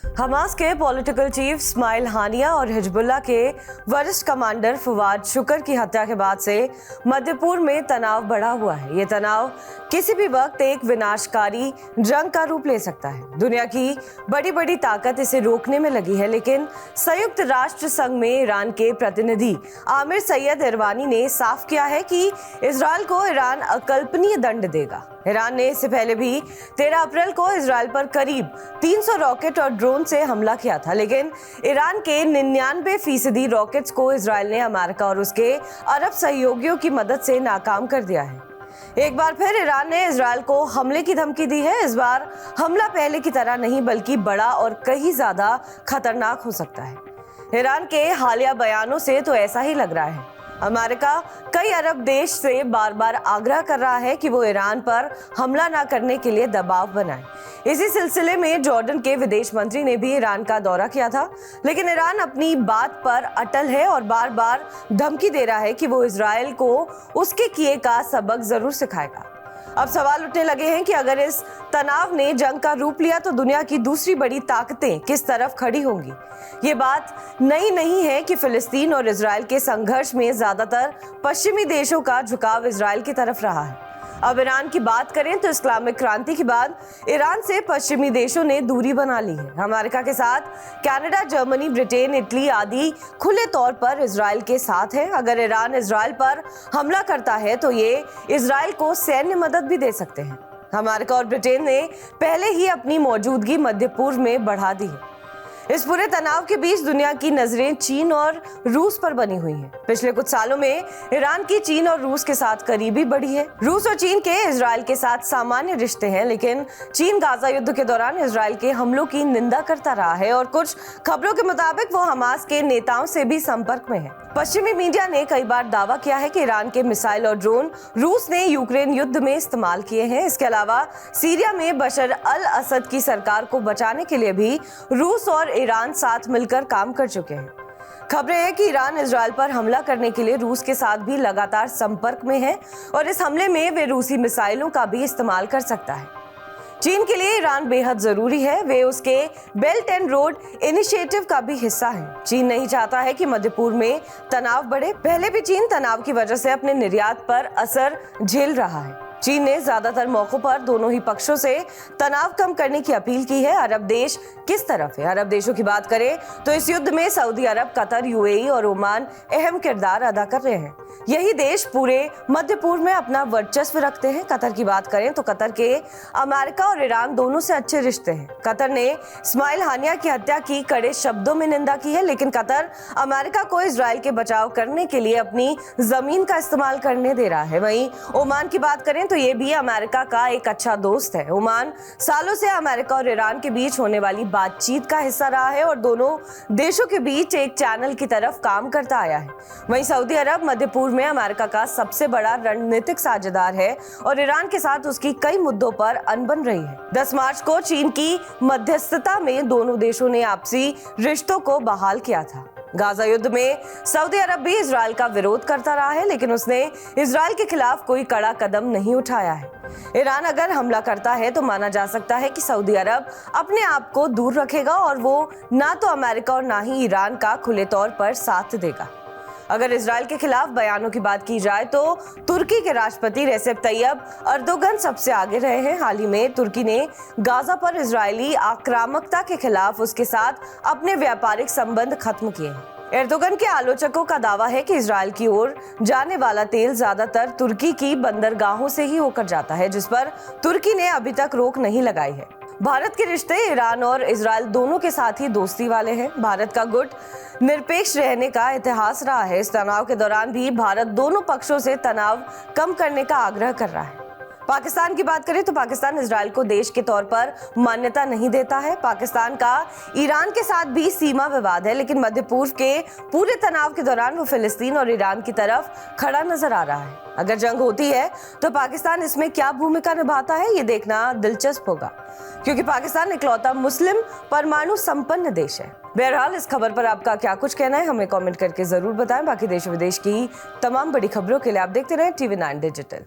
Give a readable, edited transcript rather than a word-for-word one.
Hamas के political chief Ismail हानिया और Hezbollah के वरिष्ठ कमांडर फवाद शुक्र की हत्या के बाद से मध्य पूर्व में तनाव बढ़ा हुआ है। ये तनाव किसी भी वक्त एक विनाशकारी जंग का रूप ले सकता है। दुनिया की बड़ी बड़ी ताकत इसे रोकने में लगी है, लेकिन संयुक्त राष्ट्र संघ में ईरान के प्रतिनिधि आमिर सैयद इरवानी ने साफ किया है कि इजरायल को ईरान अकल्पनीय दंड देगा। ईरान ने इससे पहले भी 13 अप्रैल को इजरायल पर करीब 300 रॉकेट और ड्रोन से हमला किया था, लेकिन ईरान के 99% रॉकेट्स को इजरायल ने अमेरिका और उसके अरब सहयोगियों की मदद से नाकाम कर दिया है। एक बार फिर ईरान ने इजरायल को हमले की धमकी दी है। इस बार हमला पहले की तरह नहीं बल्कि बड़ा और कहीं ज्यादा खतरनाक हो सकता है। ईरान के हालिया बयानों से तो ऐसा ही लग रहा है। अमेरिका कई अरब देश से बार बार आग्रह कर रहा है कि वो ईरान पर हमला न करने के लिए दबाव बनाए। इसी सिलसिले में जॉर्डन के विदेश मंत्री ने भी ईरान का दौरा किया था, लेकिन ईरान अपनी बात पर अटल है और बार बार धमकी दे रहा है कि वो इजरायल को उसके किए का सबक जरूर सिखाएगा। अब सवाल उठने लगे हैं कि अगर इस तनाव ने जंग का रूप लिया तो दुनिया की दूसरी बड़ी ताकतें किस तरफ खड़ी होंगी। ये बात नई नहीं है कि फिलिस्तीन और इजरायल के संघर्ष में ज्यादातर पश्चिमी देशों का झुकाव इजरायल की तरफ रहा है। अब ईरान की बात करें तो इस्लामिक क्रांति के बाद ईरान से पश्चिमी देशों ने दूरी बना ली है। अमेरिका के साथ कनाडा, जर्मनी, ब्रिटेन, इटली आदि खुले तौर पर इजरायल के साथ है। अगर ईरान इजरायल पर हमला करता है तो ये इजरायल को सैन्य मदद भी दे सकते हैं। अमेरिका और ब्रिटेन ने पहले ही अपनी मौजूदगी मध्य पूर्व में बढ़ा दी है। इस पूरे तनाव के बीच दुनिया की नजरें चीन और रूस पर बनी हुई हैं। पिछले कुछ सालों में ईरान की चीन और रूस के साथ करीबी बढ़ी है। रूस और चीन के इजरायल के साथ सामान्य रिश्ते हैं, लेकिन चीन गाजा युद्ध के दौरान इजरायल के हमलों की निंदा करता रहा है और कुछ खबरों के मुताबिक वो हमास के नेताओं से भी संपर्क में है। पश्चिमी मीडिया ने कई बार दावा किया है कि ईरान के मिसाइल और ड्रोन रूस ने यूक्रेन युद्ध में इस्तेमाल किए हैं। इसके अलावा सीरिया में बशर अल असद की सरकार को बचाने के लिए भी रूस और ईरान साथ मिलकर काम कर चुके हैं। खबरें हैं कि ईरान इजरायल पर हमला करने के लिए रूस के साथ भी लगातार संपर्क में है और इस हमले में वे रूसी मिसाइलों का भी इस्तेमाल कर सकता है। चीन के लिए ईरान बेहद जरूरी है। वे उसके बेल्ट एंड रोड इनिशिएटिव का भी हिस्सा है। चीन नहीं चाहता है कि मध्य पूर्व में तनाव बढ़े। पहले भी चीन तनाव की वजह से अपने निर्यात पर असर झेल रहा है। चीन ने ज्यादातर मौकों पर दोनों ही पक्षों से तनाव कम करने की अपील की है। अरब देश किस तरफ है? अरब देशों की बात करें तो इस युद्ध में सऊदी अरब, कतर, यूएई और ओमान अहम किरदार अदा कर रहे हैं। यही देश पूरे मध्य पूर्व में अपना वर्चस्व रखते हैं। कतर की बात करें तो कतर के अमेरिका और ईरान दोनों से अच्छे रिश्ते हैं। कतर ने इस्माइल हानिया की हत्या की कड़े शब्दों में निंदा की है, लेकिन कतर अमेरिका को इजरायल के बचाव करने के लिए अपनी जमीन का इस्तेमाल करने दे रहा है। वहीं ओमान की बात करें तो ये भी अमेरिका का एक अच्छा दोस्त है। ओमान सालों से अमेरिका और ईरान के बीच होने वाली बातचीत का हिस्सा रहा है और दोनों देशों के बीच एक चैनल की तरफ काम करता आया है। वहीं सऊदी अरब मध्य पूर्व में अमेरिका का सबसे बड़ा रणनीतिक साझेदार है और ईरान के साथ उसकी कई मुद्दों पर अनबन रही है। 10 मार्च को चीन की मध्यस्थता में दोनों देशों ने आपसी रिश्तों को बहाल किया था। गाजा युद्ध में सऊदी अरब भी इजरायल का विरोध करता रहा है, लेकिन उसने इजरायल के खिलाफ कोई कड़ा कदम नहीं उठाया है। ईरान अगर हमला करता है तो माना जा सकता है कि सऊदी अरब अपने आप को दूर रखेगा और वो ना तो अमेरिका और ना ही ईरान का खुले तौर पर साथ देगा। अगर इजरायल के खिलाफ बयानों की बात की जाए तो तुर्की के राष्ट्रपति रेसेप तैयब अर्दोगन सबसे आगे रहे हैं। हाल ही में तुर्की ने गाजा पर इजरायली आक्रामकता के खिलाफ उसके साथ अपने व्यापारिक संबंध खत्म किए हैं। एर्दोगन के आलोचकों का दावा है कि इजरायल की ओर जाने वाला तेल ज्यादातर तुर्की की बंदरगाहों से ही होकर जाता है, जिस पर तुर्की ने अभी तक रोक नहीं लगाई है। भारत के रिश्ते ईरान और इजरायल दोनों के साथ ही दोस्ती वाले हैं। भारत का गुट निरपेक्ष रहने का इतिहास रहा है। इस तनाव के दौरान भी भारत दोनों पक्षों से तनाव कम करने का आग्रह कर रहा है। पाकिस्तान की बात करें तो पाकिस्तान इजरायल को देश के तौर पर मान्यता नहीं देता है। पाकिस्तान का ईरान के साथ भी सीमा विवाद है, लेकिन मध्य पूर्व के पूरे तनाव के दौरान वो फिलिस्तीन और ईरान की तरफ खड़ा नजर आ रहा है। अगर जंग होती है तो पाकिस्तान इसमें क्या भूमिका निभाता है, ये देखना दिलचस्प होगा, क्योंकि पाकिस्तान इकलौता मुस्लिम परमाणु संपन्न देश है। बहरहाल इस खबर पर आपका क्या कुछ कहना है हमें कमेंट करके जरूर बताएं। बाकी देश विदेश की तमाम बड़ी खबरों के लिए आप देखते रहें TV9 डिजिटल।